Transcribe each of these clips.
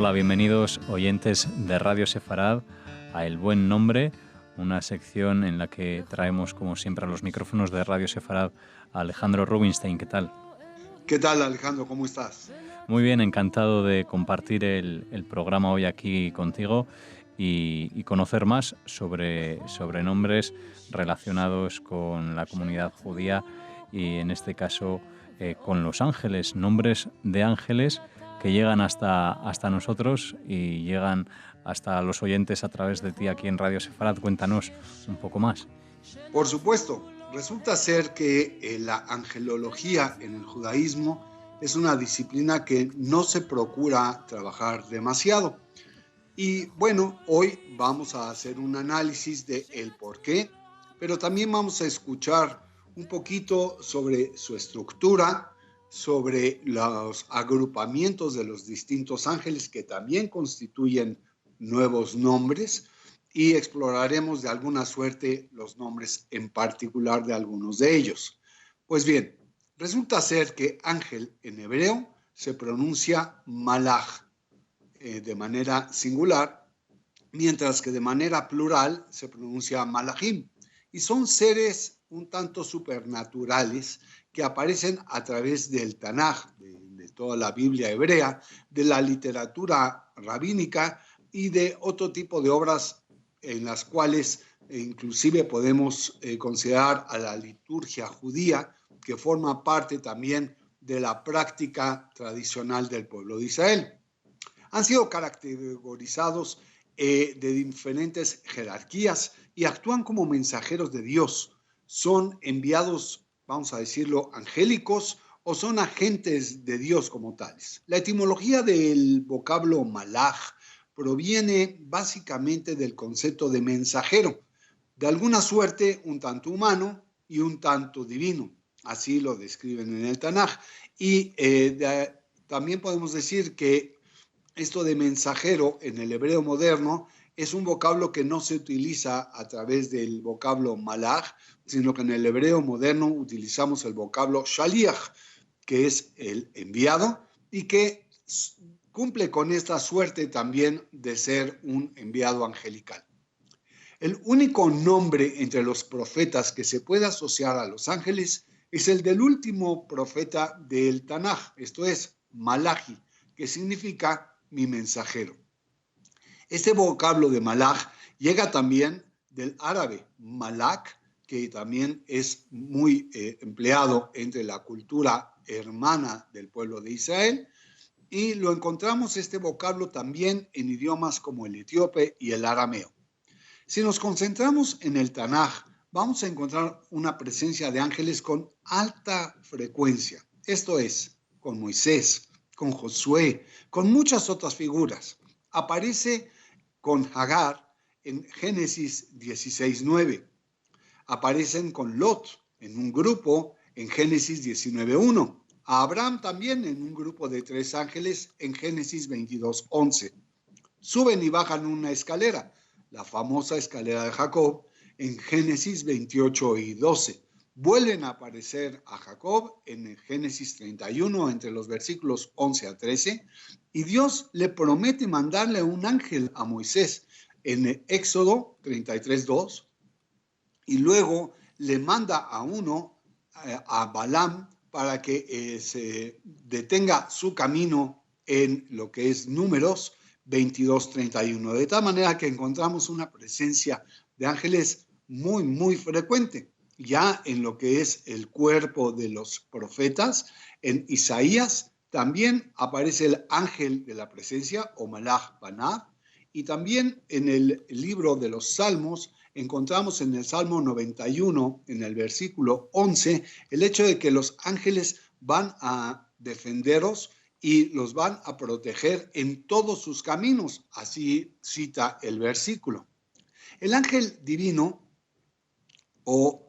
Hola, bienvenidos oyentes de Radio Sefarad a El Buen Nombre, una sección en la que traemos, como siempre, a los micrófonos de Radio Sefarad a Alejandro Rubinstein. ¿Qué tal? ¿Qué tal, Alejandro? ¿Cómo estás? Muy bien, encantado de compartir el programa hoy aquí contigo y conocer más sobre nombres relacionados con la comunidad judía y, en este caso, con los ángeles, nombres de ángeles que llegan hasta nosotros y llegan hasta los oyentes a través de ti aquí en Radio Sefarad. Cuéntanos un poco más. Por supuesto, resulta ser que la angelología en el judaísmo es una disciplina que no se procura trabajar demasiado. Y bueno, hoy vamos a hacer un análisis de el por qué, pero también vamos a escuchar un poquito sobre su estructura, sobre los agrupamientos de los distintos ángeles que también constituyen nuevos nombres, y exploraremos de alguna suerte los nombres en particular de algunos de ellos. Pues bien, resulta ser que ángel en hebreo se pronuncia malach de manera singular, mientras que de manera plural se pronuncia malachim, y son seres un tanto supernaturales que aparecen a través del Tanaj, de toda la Biblia hebrea, de la literatura rabínica y de otro tipo de obras en las cuales inclusive podemos considerar a la liturgia judía, que forma parte también de la práctica tradicional del pueblo de Israel. Han sido categorizados de diferentes jerarquías y actúan como mensajeros de Dios. Son enviados, vamos a decirlo, angélicos, o son agentes de Dios como tales. La etimología del vocablo malach proviene básicamente del concepto de mensajero, de alguna suerte un tanto humano y un tanto divino. Así lo describen en el Tanaj. Y también podemos decir que esto de mensajero en el hebreo moderno es un vocablo que no se utiliza a través del vocablo malach, sino que en el hebreo moderno utilizamos el vocablo shaliach, que es el enviado y que cumple con esta suerte también de ser un enviado angelical. El único nombre entre los profetas que se puede asociar a los ángeles es el del último profeta del Tanaj, esto es Malachi, que significa mi mensajero. Este vocablo de malach llega también del árabe malak, que también es muy empleado entre la cultura hermana del pueblo de Israel, y lo encontramos este vocablo también en idiomas como el etíope y el arameo. Si nos concentramos en el Tanaj, vamos a encontrar una presencia de ángeles con alta frecuencia, esto es, con Moisés, con Josué, con muchas otras figuras. Aparece con Hagar en Génesis 16:9. Aparecen con Lot en un grupo en Génesis 19:1. A Abraham también en un grupo de 3 ángeles en Génesis 22:11. Suben y bajan una escalera, la famosa escalera de Jacob, en Génesis 28:12. Vuelven a aparecer a Jacob en Génesis 31 entre los versículos 11 a 13, y Dios le promete mandarle un ángel a Moisés en Éxodo 33:2, y luego le manda a uno, a Balaam, para que se detenga su camino en lo que es Números 22:31. De tal manera que encontramos una presencia de ángeles muy, muy frecuente. Ya en lo que es el cuerpo de los profetas, en Isaías también aparece el ángel de la presencia, o Malach Panav, y también en el libro de los Salmos encontramos en el Salmo 91, en el versículo 11, el hecho de que los ángeles van a defenderos y los van a proteger en todos sus caminos, así cita el versículo. El ángel divino, o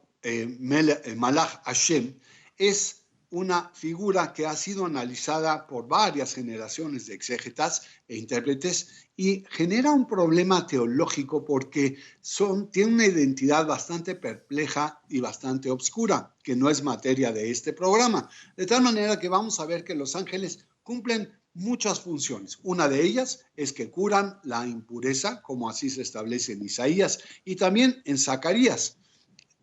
Malach Hashem, es una figura que ha sido analizada por varias generaciones de exégetas e intérpretes y genera un problema teológico porque tiene una identidad bastante perpleja y bastante obscura, que no es materia de este programa. De tal manera que vamos a ver que los ángeles cumplen muchas funciones. Una de ellas es que curan la impureza, como así se establece en Isaías y también en Zacarías.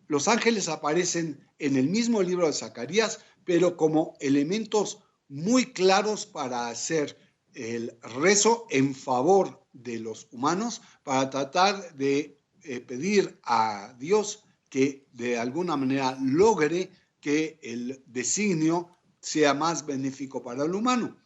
Los ángeles aparecen en el mismo libro de Zacarías, pero como elementos muy claros para hacer el rezo en favor de los humanos, para tratar de pedir a Dios que de alguna manera logre que el designio sea más benéfico para el humano.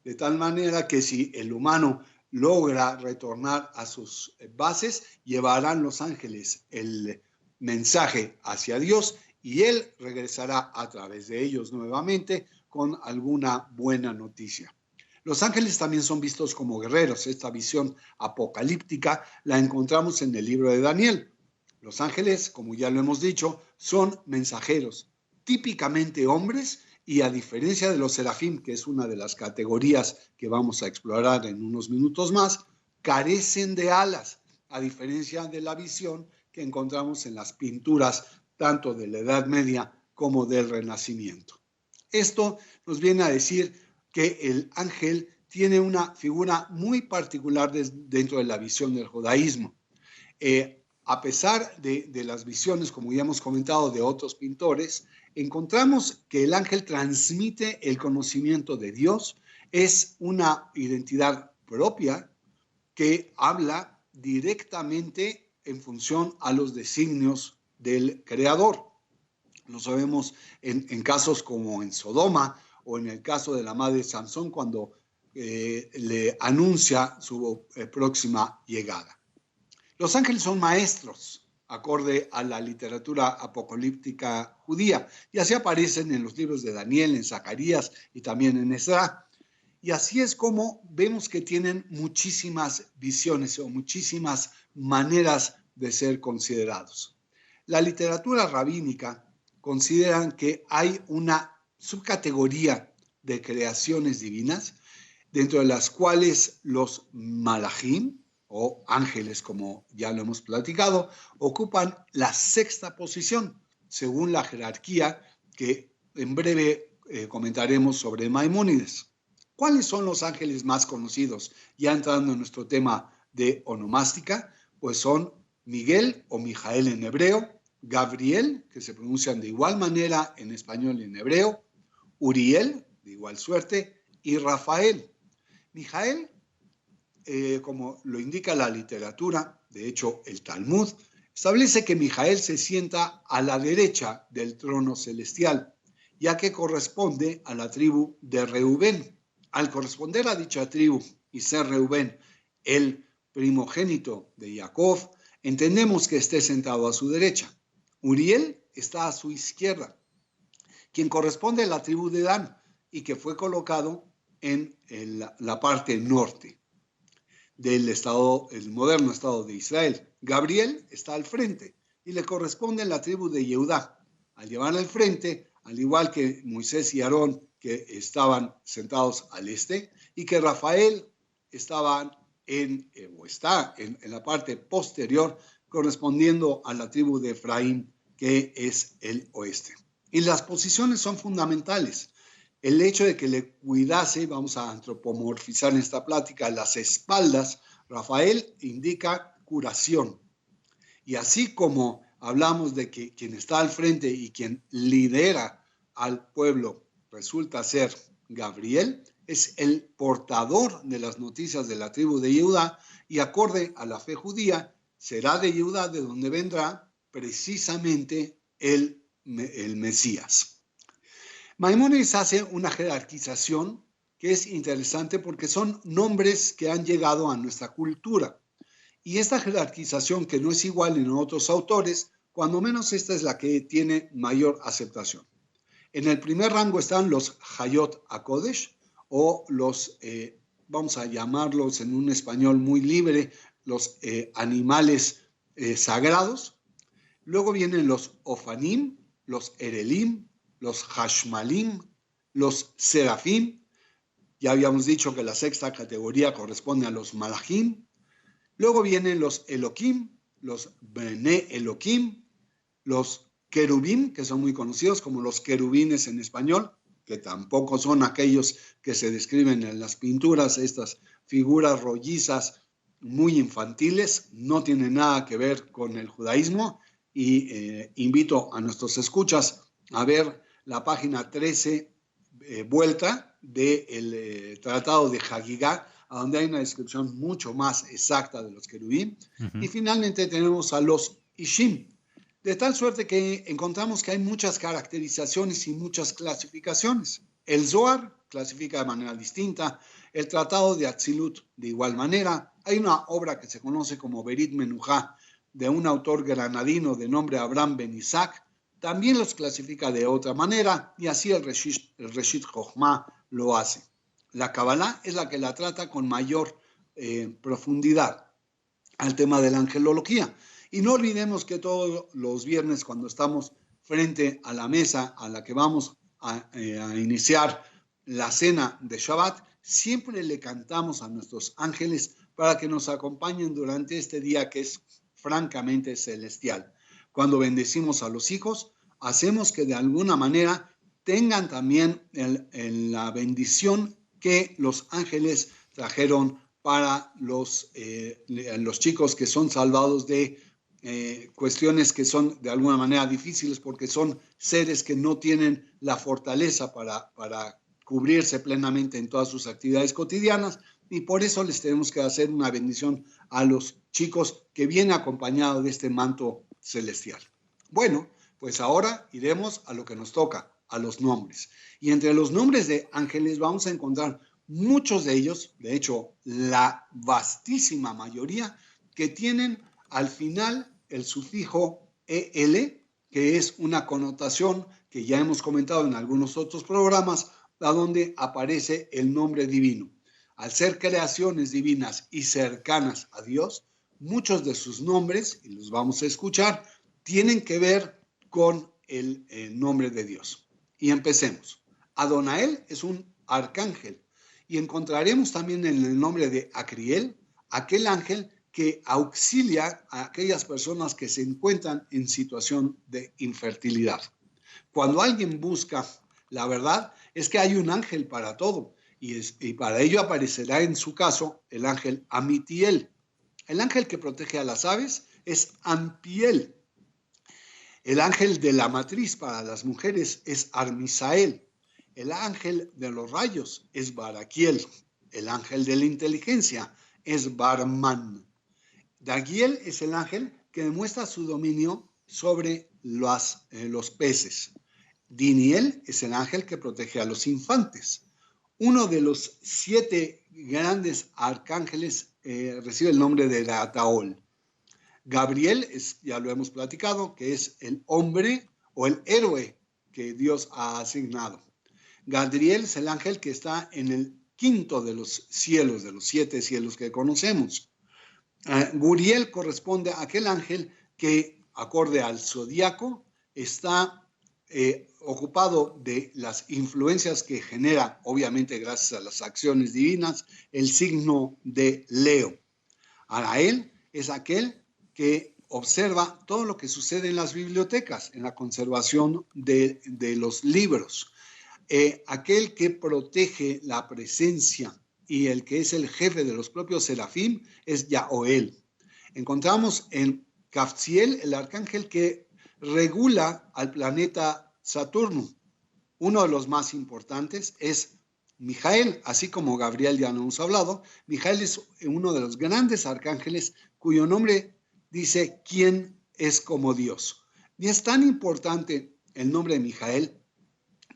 De tal manera que si el humano logra retornar a sus bases, llevarán los ángeles el mensaje hacia Dios y Él regresará a través de ellos nuevamente con alguna buena noticia. Los ángeles también son vistos como guerreros. Esta visión apocalíptica la encontramos en el libro de Daniel. Los ángeles, como ya lo hemos dicho, son mensajeros, típicamente hombres, y a diferencia de los serafín, que es una de las categorías que vamos a explorar en unos minutos más, carecen de alas, a diferencia de la visión que encontramos en las pinturas tanto de la Edad Media como del Renacimiento. Esto nos viene a decir que el ángel tiene una figura muy particular dentro de la visión del judaísmo. A pesar de las visiones, como ya hemos comentado, de otros pintores, encontramos que el ángel transmite el conocimiento de Dios, es una identidad propia que habla directamente en función a los designios del Creador. Lo sabemos en casos como en Sodoma o en el caso de la madre de Sansón cuando le anuncia su próxima llegada. Los ángeles son maestros, acorde a la literatura apocalíptica judía, y así aparecen en los libros de Daniel, en Zacarías y también en Esdras. Y así es como vemos que tienen muchísimas visiones o muchísimas maneras de ser considerados. La literatura rabínica considera que hay una subcategoría de creaciones divinas, dentro de las cuales los malajim, o ángeles, como ya lo hemos platicado, ocupan la sexta posición, según la jerarquía que en breve comentaremos sobre Maimónides. ¿Cuáles son los ángeles más conocidos? Ya entrando en nuestro tema de onomástica, pues son Miguel o Mijael en hebreo, Gabriel, que se pronuncian de igual manera en español y en hebreo, Uriel, de igual suerte, y Rafael. Mijael, como lo indica la literatura, de hecho el Talmud, establece que Mijael se sienta a la derecha del trono celestial, ya que corresponde a la tribu de Reubén. Al corresponder a dicha tribu y ser Reubén el primogénito de Jacob, entendemos que esté sentado a su derecha. Uriel está a su izquierda, quien corresponde a la tribu de Dan y que fue colocado en la parte norte del estado, el moderno estado de Israel. Gabriel está al frente y le corresponde a la tribu de Yehudá. Al llevar al frente, al igual que Moisés y Aarón, que estaban sentados al este, y que Rafael está en la parte posterior, correspondiendo a la tribu de Efraín, que es el oeste. Y las posiciones son fundamentales. El hecho de que le cuidase, vamos a antropomorfizar en esta plática, las espaldas, Rafael indica curación. Y así como hablamos de que quien está al frente y quien lidera al pueblo resulta ser Gabriel, es el portador de las noticias de la tribu de Judá y acorde a la fe judía, será de Judá de donde vendrá precisamente el Mesías. Maimónides hace una jerarquización que es interesante porque son nombres que han llegado a nuestra cultura. Y esta jerarquización, que no es igual en otros autores, cuando menos esta es la que tiene mayor aceptación. En el primer rango están los Hayot HaKodesh, o los, vamos a llamarlos en un español muy libre, los animales sagrados. Luego vienen los Ofanim, los Erelim, los Hashmalim, los Serafim. Ya habíamos dicho que la sexta categoría corresponde a los Malachim. Luego vienen los Elohim, los Bene Elohim, los Querubim, que son muy conocidos como los querubines en español, que tampoco son aquellos que se describen en las pinturas, estas figuras rollizas muy infantiles, no tienen nada que ver con el judaísmo, y invito a nuestros escuchas a ver la página 13 vuelta del Tratado de Hagigá, a donde hay una descripción mucho más exacta de los querubín. Y finalmente tenemos a los Ishim, de tal suerte que encontramos que hay muchas caracterizaciones y muchas clasificaciones. El Zohar clasifica de manera distinta, el Tratado de Atzilut de igual manera. Hay una obra que se conoce como Berit Menujá, de un autor granadino de nombre Abraham Ben Isaac, también los clasifica de otra manera, y así el Reshit Chochmah lo hace. La Kabbalah es la que la trata con mayor profundidad al tema de la angelología. Y no olvidemos que todos los viernes, cuando estamos frente a la mesa a la que vamos a iniciar la cena de Shabbat, siempre le cantamos a nuestros ángeles para que nos acompañen durante este día que es francamente celestial. Cuando bendecimos a los hijos, hacemos que de alguna manera tengan también la bendición que los ángeles trajeron para los chicos que son salvados de cuestiones que son de alguna manera difíciles, porque son seres que no tienen la fortaleza para cubrirse plenamente en todas sus actividades cotidianas, y por eso les tenemos que hacer una bendición a los chicos que viene acompañado de este manto celestial. Bueno, pues ahora iremos a lo que nos toca, a los nombres. Y entre los nombres de ángeles vamos a encontrar muchos de ellos, de hecho la vastísima mayoría, que tienen al final el sufijo EL, que es una connotación que ya hemos comentado en algunos otros programas, a donde aparece el nombre divino. Al ser creaciones divinas y cercanas a Dios, muchos de sus nombres, y los vamos a escuchar, tienen que ver con el nombre de Dios. Y empecemos. Adonael es un arcángel, y encontraremos también en el nombre de Acriel, aquel ángel que auxilia a aquellas personas que se encuentran en situación de infertilidad. Cuando alguien busca la verdad, es que hay un ángel para todo, y para ello aparecerá en su caso el ángel Amitiel. El ángel que protege a las aves es Ampiel. El ángel de la matriz para las mujeres es Armisael. El ángel de los rayos es Baraquiel. El ángel de la inteligencia es Barman. Dagiel es el ángel que demuestra su dominio sobre los peces. Diniel es el ángel que protege a los infantes. Uno de los 7 grandes arcángeles recibe el nombre de Rataol. Gabriel, ya lo hemos platicado, que es el hombre o el héroe que Dios ha asignado. Gadriel es el ángel que está en el 5º de los cielos, de los 7 cielos que conocemos. Guriel corresponde a aquel ángel que, acorde al zodiaco, está ocupado de las influencias que genera, obviamente gracias a las acciones divinas, el signo de Leo. Arael es aquel que observa todo lo que sucede en las bibliotecas, en la conservación de los libros. Aquel que protege la presencia y el que es el jefe de los propios serafín es Yaoel. Encontramos en Kafziel el arcángel que regula al planeta Saturno. Uno de los más importantes es Mijael, así como Gabriel ya nos hemos hablado. Mijael es uno de los grandes arcángeles cuyo nombre dice quién es como Dios. Y es tan importante el nombre de Mijael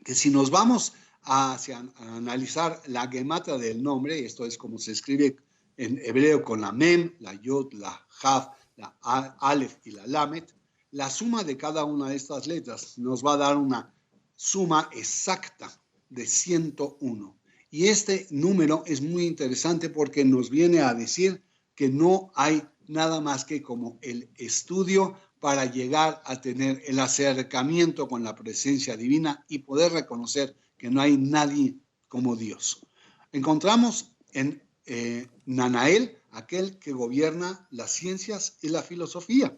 que si nos vamos a analizar la gematra del nombre, esto es como se escribe en hebreo con la Mem, la Yod, la Jav, la Aleph y la Lamet, la suma de cada una de estas letras nos va a dar una suma exacta de 101. Y este número es muy interesante porque nos viene a decir que no hay nada más que como el estudio para llegar a tener el acercamiento con la presencia divina y poder reconocer que no hay nadie como Dios. Encontramos en Nanael, aquel que gobierna las ciencias y la filosofía.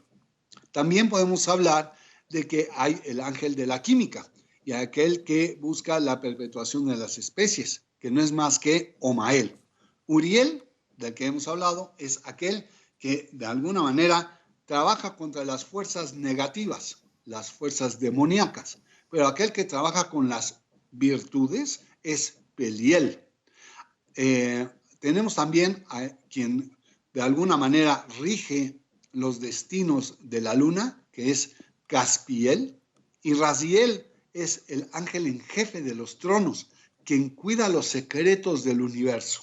También podemos hablar de que hay el ángel de la química, y aquel que busca la perpetuación de las especies, que no es más que Omael. Uriel, del que hemos hablado, es aquel que de alguna manera trabaja contra las fuerzas negativas, las fuerzas demoníacas, pero aquel que trabaja con las virtudes es Peliel. Tenemos también a quien de alguna manera rige los destinos de la luna, que es Caspiel, y Raziel es el ángel en jefe de los tronos, quien cuida los secretos del universo.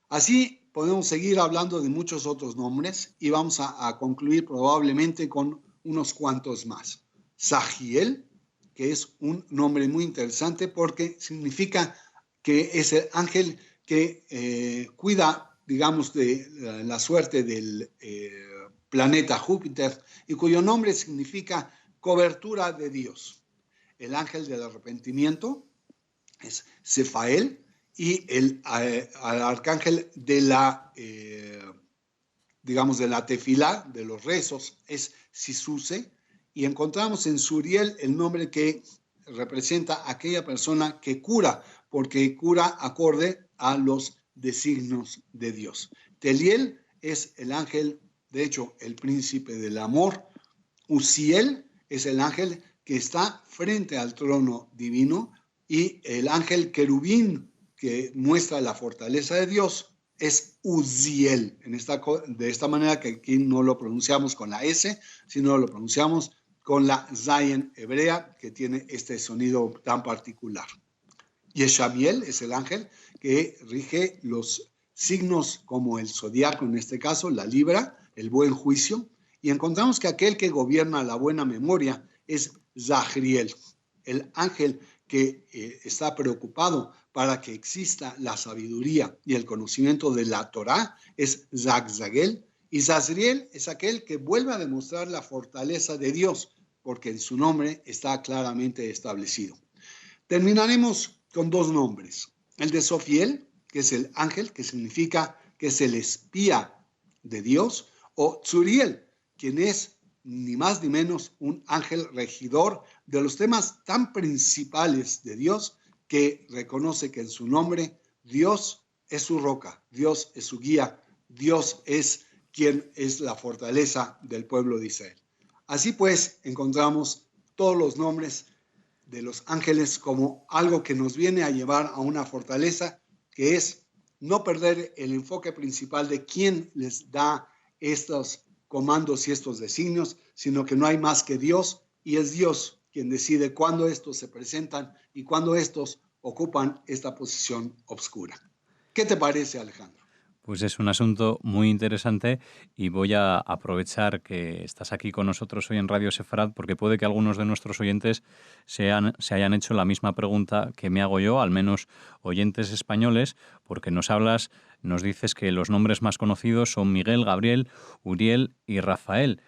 Así podemos seguir hablando de muchos otros nombres y vamos a concluir probablemente con unos cuantos más. Sajiel, que es un nombre muy interesante porque significa que es el ángel que cuida, digamos, de la suerte del planeta Júpiter y cuyo nombre significa cobertura de Dios. El ángel del arrepentimiento es Sefael y el arcángel de la, digamos, de la tefilá, de los rezos, es Sisuse, y encontramos en Suriel el nombre que representa a aquella persona que cura, porque cura acorde a los designios de Dios. Teliel es el ángel, de hecho, el príncipe del amor. Uziel es el ángel que está frente al trono divino, y el ángel querubín que muestra la fortaleza de Dios es Uziel. De esta manera que aquí no lo pronunciamos con la S, sino lo pronunciamos con la Zayin hebrea, que tiene este sonido tan particular. Yeshamiel es el ángel que rige los signos como el zodiaco, en este caso la Libra, el buen juicio, y encontramos que aquel que gobierna la buena memoria es Zahriel, el ángel que está preocupado para que exista la sabiduría y el conocimiento de la Torá es Zagzagel, y Zazriel es aquel que vuelve a demostrar la fortaleza de Dios, porque en su nombre está claramente establecido. Terminaremos con dos nombres. El de Sofiel, que es el ángel, que significa que es el espía de Dios, o Tzuriel, quien es ni más ni menos un ángel regidor de los temas tan principales de Dios, que reconoce que en su nombre Dios es su roca, Dios es su guía, Dios es quien es la fortaleza del pueblo de Israel. Así pues, encontramos todos los nombres de los ángeles como algo que nos viene a llevar a una fortaleza, que es no perder el enfoque principal de quién les da estos comandos y estos designios, sino que no hay más que Dios, y es Dios quien decide cuándo estos se presentan y cuándo estos ocupan esta posición obscura. ¿Qué te parece, Alejandro? Pues es un asunto muy interesante y voy a aprovechar que estás aquí con nosotros hoy en Radio Sefarad, porque puede que algunos de nuestros oyentes se hayan hecho la misma pregunta que me hago yo, al menos oyentes españoles, porque nos dices que los nombres más conocidos son Miguel, Gabriel, Uriel y Rafael.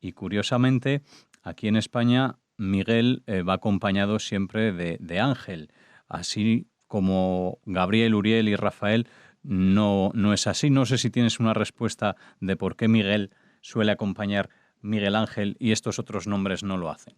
Y curiosamente, aquí en España, Miguel va acompañado siempre de ángel, así como Gabriel, Uriel y Rafael. No es así. No sé si tienes una respuesta de por qué Miguel suele acompañar Miguel Ángel y estos otros nombres no lo hacen.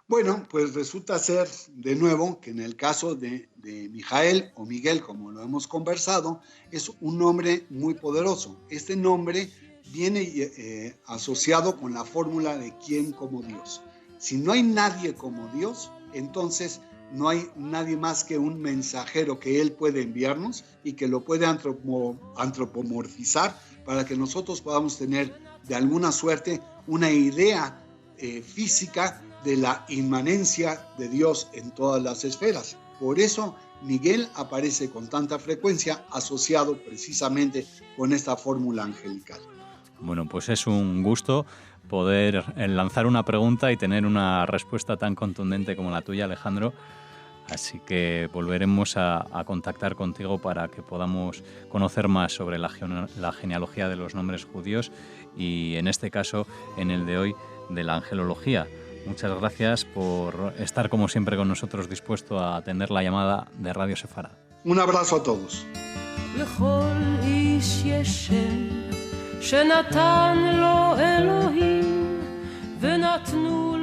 Bueno, pues resulta ser de nuevo que en el caso de Mijael o Miguel, como lo hemos conversado, es un nombre muy poderoso. Este nombre viene asociado con la fórmula de quién como Dios. Si no hay nadie como Dios, entonces no hay nadie más que un mensajero que Él puede enviarnos y que lo puede antropomorfizar para que nosotros podamos tener de alguna suerte una idea física de la inmanencia de Dios en todas las esferas. Por eso Miguel aparece con tanta frecuencia asociado precisamente con esta fórmula angelical. Bueno, pues es un gusto poder lanzar una pregunta y tener una respuesta tan contundente como la tuya, Alejandro. Así que volveremos a contactar contigo para que podamos conocer más sobre la genealogía de los nombres judíos y, en este caso, en el de hoy, de la angelología. Muchas gracias por estar, como siempre, con nosotros, dispuesto a atender la llamada de Radio Sefarad. Un abrazo a todos. שנתן לו אלוהים ונתנו